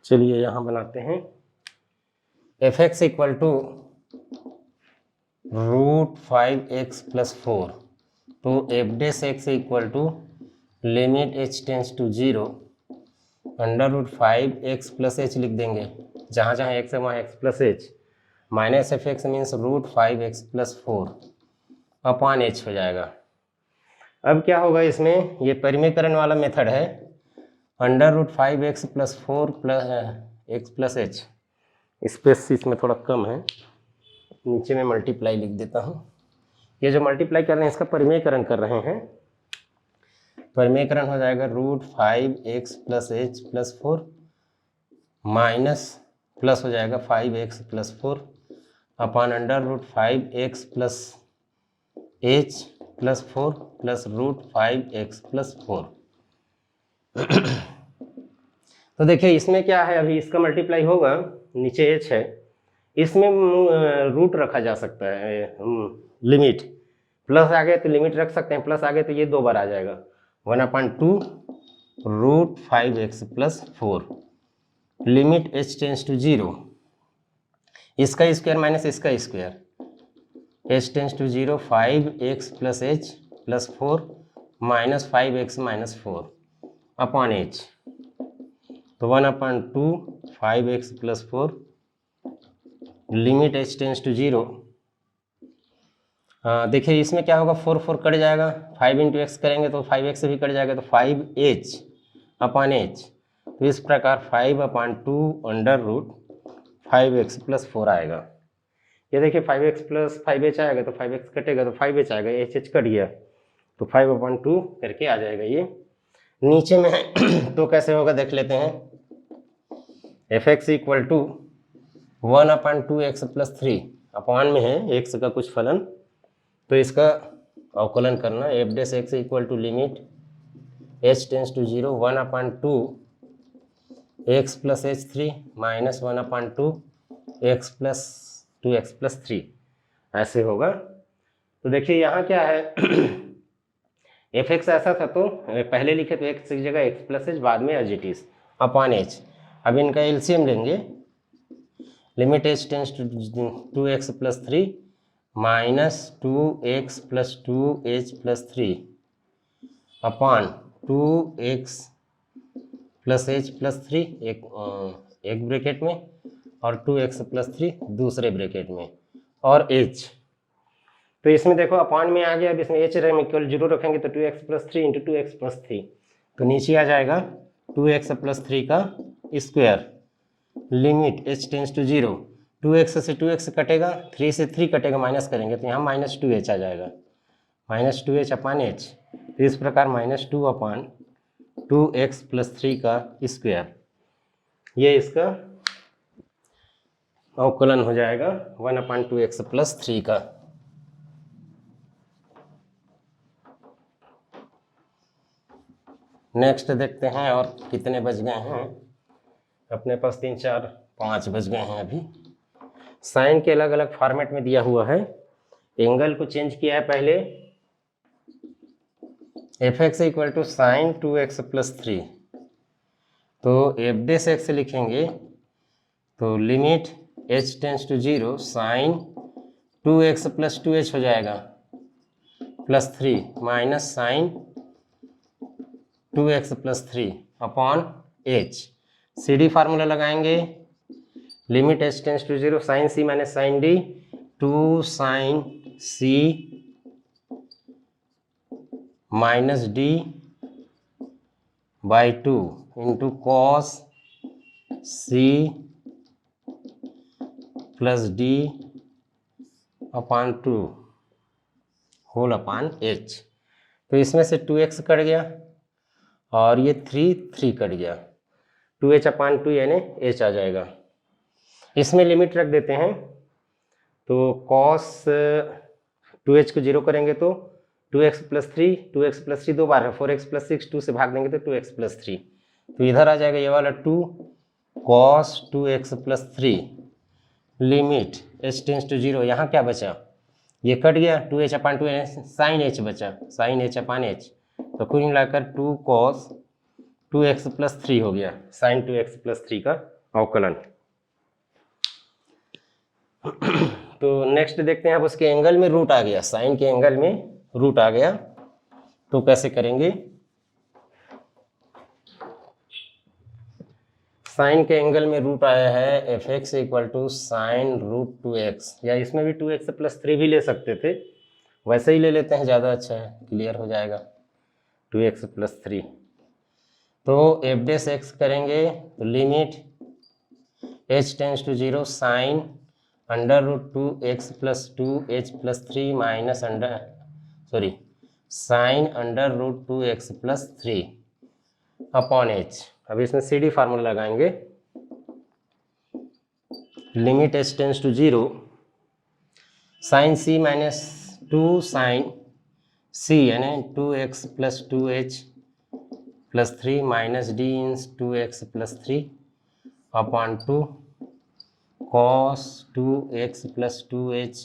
Speaker 1: चलिए यहाँ बनाते हैं, F x equal to √5x plus 4, तो F dash x equal to limit H tends to 0 under root 5x plus h लिख देंगे, जहाँ जहाँ x है वहाँ x plus H, minus F x means √5x plus 4 upon h हो जाएगा। अब क्या होगा इसमें, ये परिमेयकरण वाला मेथड है, under root 5x plus 4 plus x plus h, space इसमें थोड़ा कम है, नीचे में मल्टीप्लाई लिख देता हूँ। ये जो मल्टीप्लाई कर रहे हैं इसका परिमेयकरण कर रहे हैं, परिमेयकरण हो जाएगा √5x plus h plus 4 minus plus हो जाएगा 5x plus 4 upon under root 5x plus h plus 4 plus √5x plus 4। तो देखिए इसमें क्या है, अभी इसका मल्टीप्लाई होगा, नीचे h है, इसमें रूट रखा जा सकता है, लिमिट प्लस आ गए तो लिमिट रख सकते हैं, प्लस आ गए तो ये 2 बार आ जाएगा, 1/2 √5x plus 4, limit h tends to 0, इसका स्क्वायर माइनस इसका square, h tends to 0 5x plus h plus 4 minus 5x minus 4 upon H, तो 1/2 5x plus 4, limit h tends to 0। देखिए इसमें क्या होगा, 4 कट जाएगा, 5 × x करेंगे तो 5x भी कट जाएगा, तो 5h अपान एच, तो इस प्रकार 5/2 अंडर रूट 5x प्लस 4 आएगा। ये देखिए 5x प्लस 5h आएगा तो 5x कटेगा तो 5h आएगा, h कट गया तो 5/2 करके आ जाएगा। ये नीचे में है तो कैसे होगा देख लेते हैं। fx equal to 1/2x plus 3 upon में है x का कुछ फलन, तो इसका अवकलन करना। F dash x equal to limit h tends to 0 1/2 x plus h3 minus 1/2 x plus 2x plus 3 ऐसे होगा। तो देखिए यहाँ क्या है एफ एक्स ऐसा था तो पहले लिखे तो x की जगह x प्लस h, बाद में as it is upon h। अब इनका एलसीएम लेंगे, limit h tends to 2x plus 3 minus 2x plus 2h plus 3 upon 2x plus h plus 3 एक ब्रैकेट में और 2x प्लस 3 दूसरे ब्रैकेट में और h। तो इसमें देखो अपॉन में आ गया, अब इसमें h इक्वल 0 रखेंगे तो 2x plus 3 into 2x plus 3, तो नीचे आ जाएगा 2x प्लस 3 का square. Limit h tends to 0, 2x से 2x कटेगा, 3 से 3 कटेगा, माइनस करेंगे तो यहाँ माइनस 2h आ जाएगा, माइनस 2h अपान h। तो इस प्रकार माइनस 2 अपान 2x प्लस 3 का स्क्वायर, ये इसका अवकलन हो जाएगा 1/2x प्लस 3 का। नेक्स्ट देखते हैं और कितने बज गए हैं, अपने पास 3 4 5 बज गए हैं अभी। साइन के अलग अलग फॉर्मेट में दिया हुआ है, एंगल को चेंज किया है पहले, f x equal to sine 2x plus 3, तो एफ डैश एक्स लिखेंगे तो limit h tends to 0 sine 2x plus 2h हो जाएगा plus 3 minus sine 2x plus 3 upon h। C d formula लगाएंगे, limit h tends to 0 sine c minus sine d 2 sine c minus d by 2 into cos c plus d upon 2 whole upon h। तो इसमें से 2x cut गया और ये 3 cut गया, 2h upon 2 यानी h आ जाएगा। इसमें लिमिट रख देते हैं, तो कॉस 2h को 0 करेंगे तो 2x प्लस 3 दो बार है, 4x प्लस 6 2 से भाग देंगे तो 2x प्लस 3, तो इधर आ जाएगा ये वाला 2 cos 2x plus 3 limit h tends to 0, यहाँ क्या बचा, ये कट गया, 2h अपान 2 साइन h बचा, साइन h अपान h, तो कुल मिलाकर 2 कॉस 2x प्लस 3 हो गया, साइन 2x प्लस 3 का अवकलन। तो नेक्स्ट देखते हैं, अब उसके एंगल में रूट आ गया, साइन के एंगल में रूट आ गया, तो कैसे करेंगे। साइन के एंगल में रूट आया है f x equal to sine root 2x, या इसमें भी 2x प्लस 3 भी ले सकते थे, वैसे ही ले लेते हैं, ज़्यादा अच्छा है, क्लियर हो जाएगा 2x प्लस 3। तो एफ डैश एक्स करेंगे तो limit h tends to 0 sine under root 2x plus 2h plus 3 minus sine under root 2x plus 3 upon h। अब इसमें सी डी फार्मूला लगाएंगे, limit h tends to 0 sine c minus 2 sine c यानी 2x plus 2h plus 3 minus d इंस 2x plus 3 upon 2 cos 2x plus 2h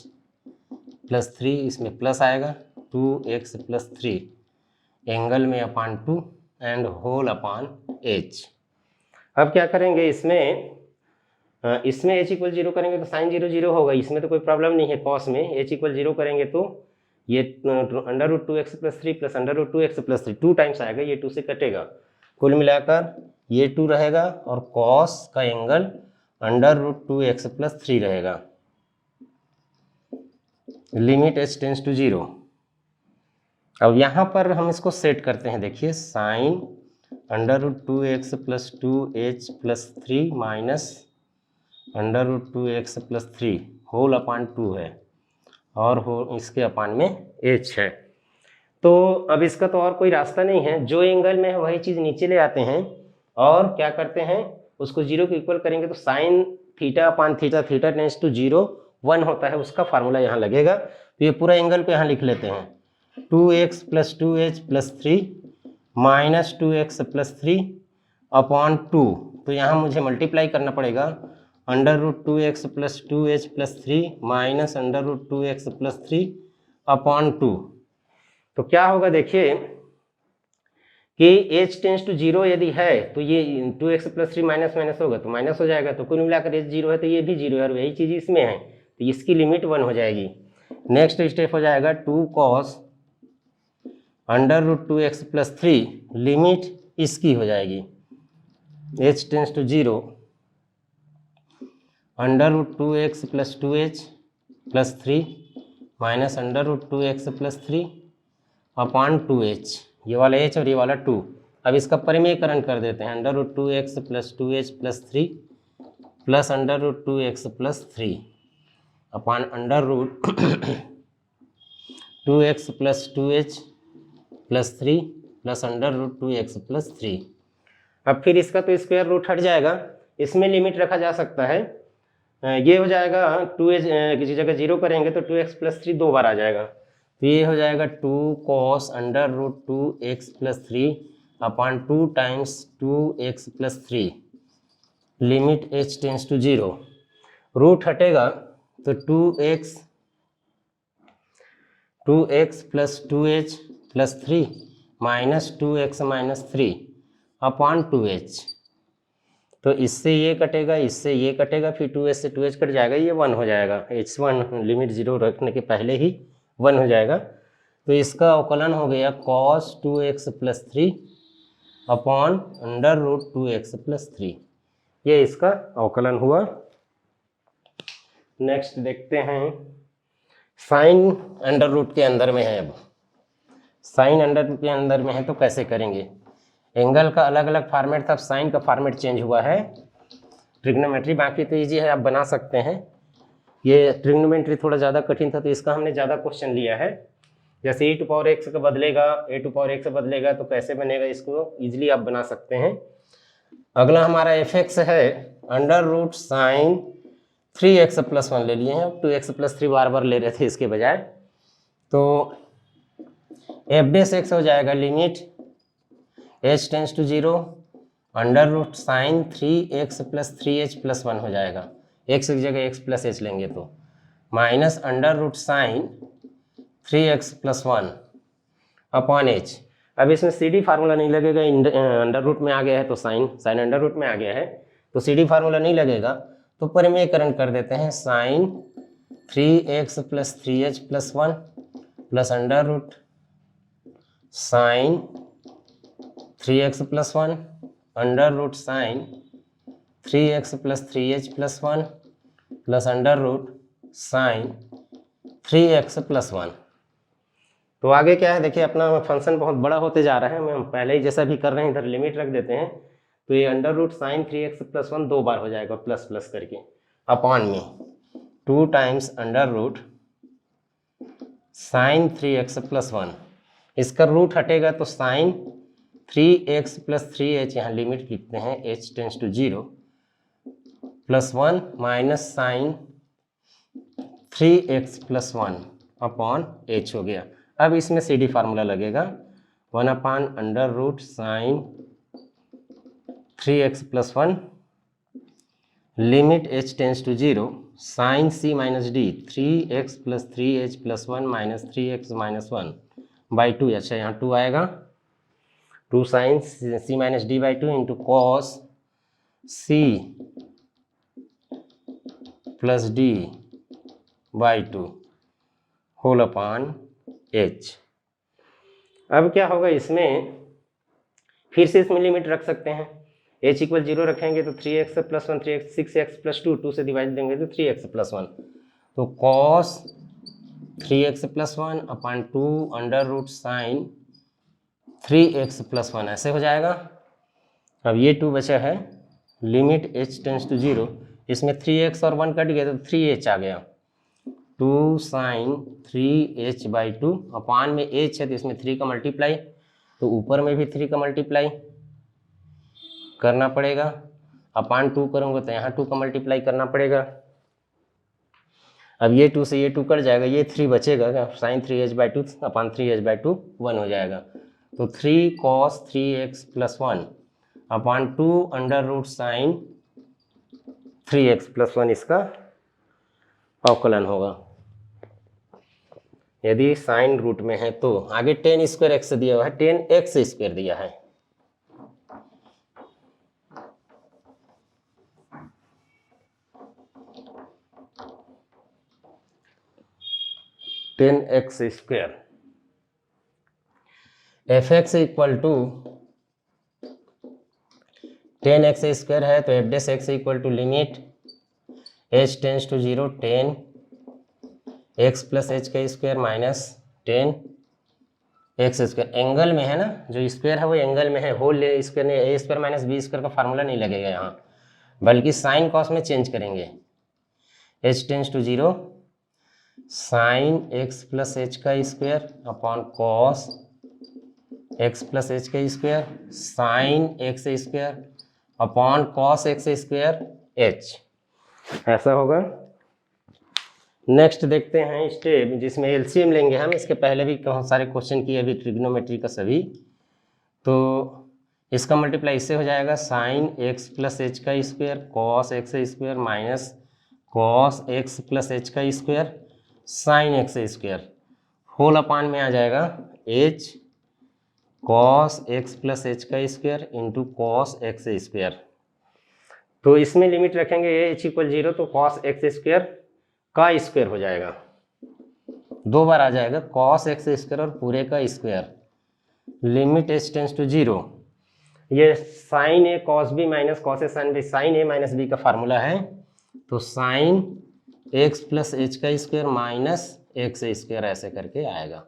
Speaker 1: plus 3, इसमें plus आएगा 2x plus 3 angle में अपान 2 and whole upon h। अब क्या करेंगे, इसमें h equal 0 करेंगे तो साइन 0 0 होगा, इसमें तो कोई प्रॉब्लम नहीं है, कॉस में h इक्वल 0 करेंगे तो ये under root 2x plus 3 plus under root 2x plus 3 2 times आएगा, ये 2 से कटेगा, कुल मिलाकर ये 2 रहेगा और कॉस का angle under root 2x plus 3 रहेगा। Limit h tends to 0। अब यहाँ पर हम इसको सेट करते हैं, देखिए sine under root 2x plus 2h plus 3 minus under root 2x plus 3 whole upon 2 है और इसके अपान में h है। तो अब इसका तो और कोई रास्ता नहीं है, जो एंगल में है वही चीज़ नीचे ले आते हैं और क्या करते हैं उसको 0 के इक्वल करेंगे तो sine theta upon theta, theta tends to 0 1 होता है, उसका फार्मूला यहाँ लगेगा। तो ये पूरा एंगल को यहाँ लिख लेते हैं, 2x + 2h + 3 - 2x + 3 अपॉन 2। तो यहाँ मुझे मल्टीप्लाई करना पड़ेगा, √2x + 2h + 3 - √2x + 3 अपॉन 2। तो क्या होगा देखिए कि h टेंड्स टू 0 यदि है तो ये 2x + 3 माइनस माइनस होगा तो माइनस हो जाएगा, तो कुल मिलाकर h 0 है तो ये भी 0 है और वही चीज़ इसमें है, तो इसकी लिमिट 1 हो जाएगी। नेक्स्ट स्टेप हो जाएगा 2 cos √2x + 3, लिमिट इसकी हो जाएगी h tends to 0 √2x + 2h + 3 - √2x + 3 upon 2h, ये वाला h और ये वाला 2। अब इसका परिमेयकरण कर देते हैं, √2x + 2h + 3 plus √2x + 3 upon √2x + 2h + 3 plus √2x + 3। अब फिर इसका तो स्क्वायर रूट हट जाएगा, इसमें लिमिट रखा जा सकता है, ये हो जाएगा 2h किसी जगह 0 करेंगे तो 2x + 3 2 बार आ जाएगा, तो ये हो जाएगा 2 cos √2x + 3 upon 2 times 2x + 3, limit h tends to 0, root हटेगा तो 2x + 2h + 3 - 2x - 3 upon 2h। तो इससे ये कटेगा, इससे ये कटेगा, फिर 2h से 2h कट जाएगा, ये 1 हो जाएगा, h1 लिमिट 0 रखने के पहले ही 1 हो जाएगा। तो इसका अवकलन हो गया cos 2x + 3 अपॉन √2x + 3, ये इसका अवकलन हुआ। नेक्स्ट देखते हैं, साइन अंडर रूट के अंदर में है। अब साइन अंडर रूट के अंदर में है तो कैसे करेंगे, एंगल का अलग अलग फॉर्मेट था, अब साइन का फॉर्मेट चेंज हुआ है। ट्रिग्नोमेट्री बाकी तो ईजी है, आप बना सकते हैं, ये ट्रिग्नोमेट्री थोड़ा ज़्यादा कठिन था तो इसका हमने ज़्यादा क्वेश्चन लिया है। जैसे e⁴x का बदलेगा, a⁴x बदलेगा तो कैसे बनेगा, इसको ईजिली आप बना सकते हैं। अगला हमारा fx है √sin 3x + 1 ले लिए हैं, 2x + 3 बार बार ले रहे थे इसके बजाय, तो f' हो जाएगा limit h tends to 0 √sin 3x + 3h + 1 हो जाएगा, x की जगह x + h लेंगे तो minus √sin 3x + 1 upon h। अब इसमें CD फार्मूला नहीं लगेगा, अंडर रूट में आ गया है तो साइन अंडर रूट में आ गया है तो CD फार्मूला नहीं लगेगा, तो परिमेयकरण कर देते हैं, sin 3x + 3h + 1 plus √sin 3x + 1 √sin 3x + 3h + 1 plus √sin 3x + 1। तो आगे क्या है देखिए, अपना फंक्शन बहुत बड़ा होते जा रहा है, हम पहले ही जैसा भी कर रहे हैं इधर लिमिट रख देते हैं, तो ये √sin 3x + 1 2 बार हो जाएगा प्लस प्लस करके, अपॉन में 2 टाइम्स √sin 3x + 1, इसका रूट हटेगा तो sin 3x + 3h, यहाँ लिमिट लिखते हैं h tends to 0 + 1 minus sin 3x + 1 upon h हो गया। अब इसमें CD फार्मूला लगेगा, 1/√sin 3x + 1 limit h tends to 0 sin c - d 3x + 3h + 1 - 3x - 1 by 2, अच्छा यहाँ 2 आएगा, 2 sin c - d by 2 into cos c + d by 2 whole upon h। अब क्या होगा इसमें, फिर से इसमें लिमिट रख सकते हैं, h = 0 रखेंगे तो 3x + 1 3x 6x + 2 2 से डिवाइड देंगे तो 3x + 1, तो cos 3x + 1 upon 2 √sin 3x + 1 ऐसे हो जाएगा। अब ये 2 बचा है, लिमिट h टेंड्स टू 0, इसमें 3x और 1 कट गया तो 3h आ गया, 2 साइन 3h/2 अपान में h है तो इसमें 3 का मल्टीप्लाई, तो ऊपर में भी 3 का मल्टीप्लाई करना पड़ेगा। अपान 2 करूँगा तो यहाँ 2 का मल्टीप्लाई करना पड़ेगा। अब ये 2 से ये 2 कट जाएगा, ये 3 बचेगा, साइन 3h/2 अपान 3h/2 1 हो जाएगा। तो 3 cos 3x + 1 upon 2 under root sine 3x + 1 इसका अवकलन होगा यदि साइन रूट में है तो। आगे tan स्क्वायर x दिया हुआ है, tan x स्क्वायर दिया है। tan x square fx equal to tan x square है तो f' equal to limit h tends to 0 tan x + h का square minus tan x square. Angle में है ना, जो स्क्वायर है वो एंगल में है, होल स्क्वायर नहीं, a square minus b square का फार्मूला नहीं लगेगा यहाँ, बल्कि साइन कॉस में चेंज करेंगे। h tends to 0 sign x + h का square upon cos x + h का square sine x square upon cos x square h, ऐसा होगा। नेक्स्ट देखते हैं स्टेप जिसमें एलसीएम लेंगे हम। इसके पहले भी बहुत सारे क्वेश्चन किए अभी ट्रिग्नोमेट्री का सभी। तो इसका मल्टीप्लाई इससे हो जाएगा साइन x + h का square cos x square minus cos x + h का square sine x square whole upon में आ जाएगा h कॉस x + h का square into cos x square. तो इसमें लिमिट रखेंगे h = 0 तो कॉस x स्क्वायर का स्क्वायर हो जाएगा, 2 बार आ जाएगा कॉस x स्क्वायर और पूरे का square. Limit h tends to 0, ये sine a cos b minus cos a sine b, sine a minus b का फार्मूला है, तो साइन x + h का स्क्वायर माइनस x स्क्वायर ऐसे करके आएगा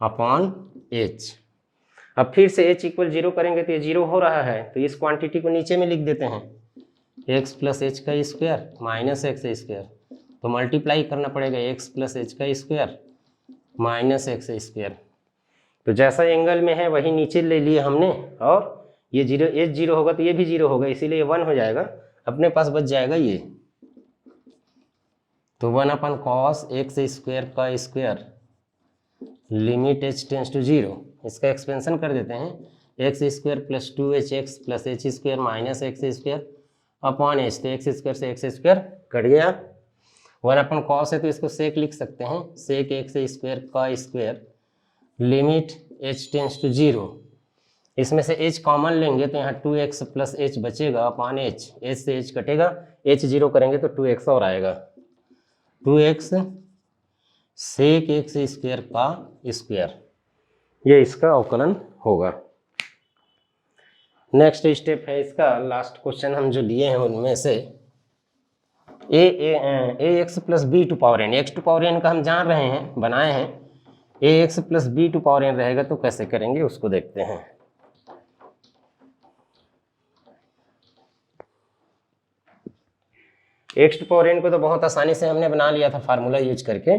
Speaker 1: अपॉन h। अब फिर से h = 0 करेंगे तो ये 0 हो रहा है, तो इस क्वांटिटी को नीचे में लिख देते हैं, x + h का स्क्वायर माइनस x स्क्वायर, तो मल्टीप्लाई करना पड़ेगा x + h का स्क्वायर माइनस x स्क्वायर। तो जैसा एंगल में है वही नीचे ले लिए हमने, और ये 0 h 0 होगा तो ये भी 0 होगा, इसीलिए 1 हो जाएगा, अपने पास बच जाएगा ये। तो 1 अपन कॉस x स्क्वायर का square limit h tends to 0, इसका एक्सपेंशन कर देते हैं, x square + 2hx + h square minus x square upon h, तो x स्क्वायर से x स्क्वायर कट गया। 1 अपन कॉस है तो इसको सेक लिख सकते हैं, सेक x स्क्वायर का square limit h tends to 0, इसमें से h कॉमन लेंगे तो यहाँ 2x + h बचेगा अपॉन h, h से h कटेगा, h 0 करेंगे तो 2x और आएगा, 2x सेक x स्क्वायर का स्क्वायर, ये इसका अवकलन होगा। नेक्स्ट स्टेप है इसका लास्ट क्वेश्चन हम जो लिए हैं उनमें से ax + b⁴n, x⁴n का हम जान रहे हैं, बनाए हैं, ax + b⁴n रहेगा तो कैसे करेंगे उसको देखते हैं। x⁴n को तो बहुत आसानी से हमने बना लिया था फार्मूला यूज करके,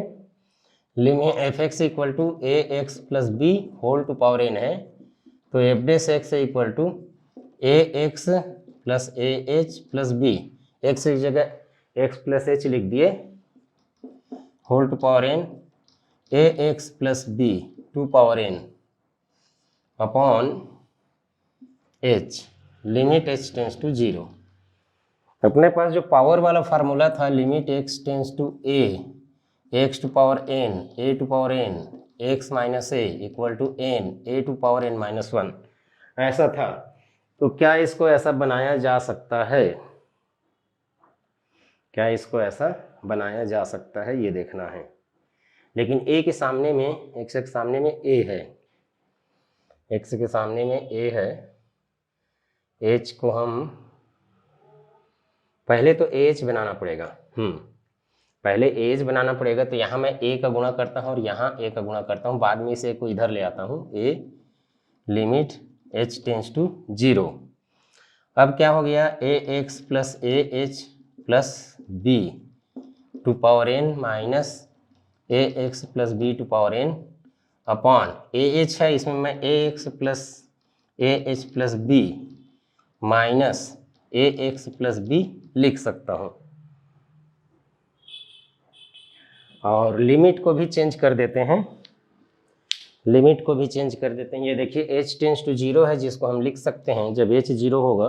Speaker 1: limit fx equal to ax + b⁴n है, तो f' equal to ax + ah + b, x की जगह x + h लिख दिए, ⁴n ax + b⁴n upon h, limit h tends to 0। अपने पास जो पावर वाला फार्मूला था limit x tends to a, x⁴n a⁴n x - a equal to n a⁴n - 1 ऐसा था, तो क्या इसको ऐसा बनाया जा सकता है, क्या इसको ऐसा बनाया जा सकता है ये देखना है। लेकिन a के सामने में, x के सामने में a है, x के सामने में a है, h को हम पहले तो ah बनाना पड़ेगा, पहले एज बनाना पड़ेगा, तो यहाँ मैं a का गुणा करता हूँ और यहाँ a का गुणा करता हूँ, बाद में इसे को इधर ले आता हूँ, a limit h tends to 0। अब क्या हो गया, ax + ah + b to power n minus a x plus b to power n upon a h है, इसमें मैं a x plus a h plus b minus a x plus b लिख सकता हूँ। और लिमिट को भी चेंज कर देते हैं, लिमिट को भी चेंज कर देते हैं। ये देखिए h टेंस टू 0 है, जिसको हम लिख सकते हैं जब h 0 होगा,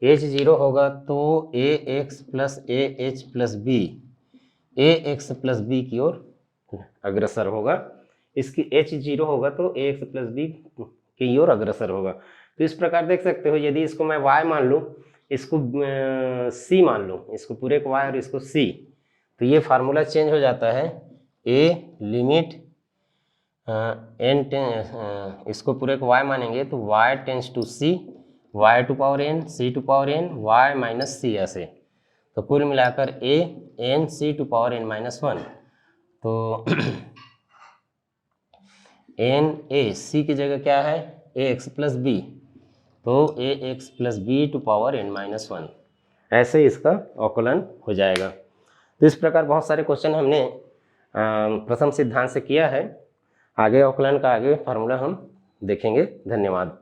Speaker 1: h 0 होगा तो a x plus a h plus b a x plus b की ओर अग्रसर होगा। इसकी h 0 होगा तो ए एक्स प्लस बी की ओर अग्रसर होगा। तो इस प्रकार देख सकते हो, यदि इसको मैं y मान लूँ, इसको c मान लूँ, इसको पूरे को y और इसको c, तो ये फार्मूला चेंज हो जाता है। ए लिमिट एन इसको पूरे को y मानेंगे तो y tends to c, y to power n, c to power n, y minus c ऐसे। तो कुल मिलाकर a n c to power n minus 1। तो n a c की जगह क्या है, ए एक्स प्लस बी, तो a x plus b to power n minus 1, ऐसे इसका अवकलन हो जाएगा। तो इस प्रकार बहुत सारे क्वेश्चन हमने प्रथम सिद्धांत से किया है। आगे अवकलन का आगे फार्मूला हम देखेंगे। धन्यवाद।